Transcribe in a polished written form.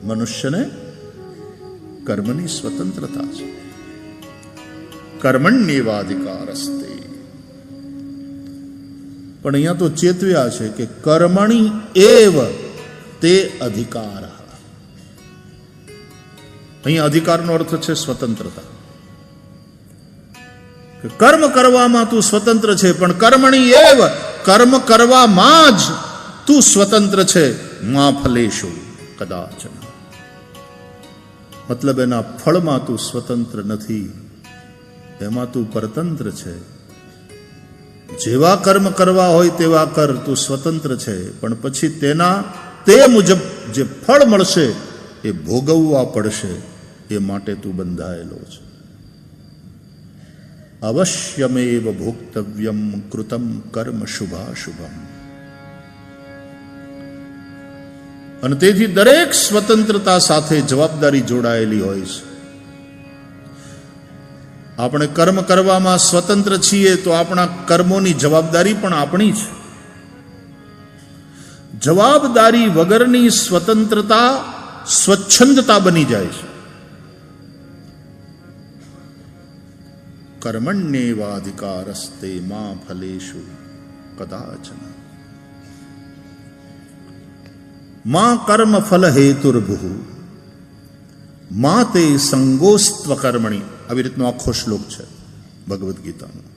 મનુષ્યને કર્મની સ્વતંત્રતા છે. કર્મણ્યેવાધિકારસ્તે. પણ અહીંયા તો ચેતવ્યા છે કે કર્મણી એવ તે અધિકાર. અહીંયા અધિકારનો અર્થ છે સ્વતંત્રતા. કર્મ કરવામાં તું સ્વતંત્ર છે, પણ કર્મણી એવ, કર્મ કરવામાં જ તું સ્વતંત્ર છે. મા ફલેશુ કદાચન. મતલબ એના ફળમાં તું સ્વતંત્ર નથી, એમાં તું પરતંત્ર છે. જેવા કર્મ કરવા હોય તેવા કર, તું સ્વતંત્ર છે, પણ પછી તે મુજબ જે ફળ મળશે એ ભોગવવા પડશે, એ માટે તું બંધાયેલો છે. અવશ્યમેવ ભોક્તવ્યમ કૃતમ કર્મ શુભાશુભમ. અને તેથી દરેક સ્વતંત્રતા સાથે જવાબદારી જોડાયેલી હોય છે. આપણે કર્મ કરવામાં સ્વતંત્ર છીએ તો આપણા કર્મોની જવાબદારી પણ આપણી છે. જવાબદારી વગરની સ્વતંત્રતા સ્વચ્છંદતા બની જાય છે. કર્મણ્યેવાધિકારસ્તે મા ફલેષુ કદાચન. મા કર્મ ફલ હેતુર્ભુઃ મા તે સંગોસ્ત્વ કર્મણી. આવી રીતનો આખો શ્લોક છે ભગવદ્ ગીતાનો.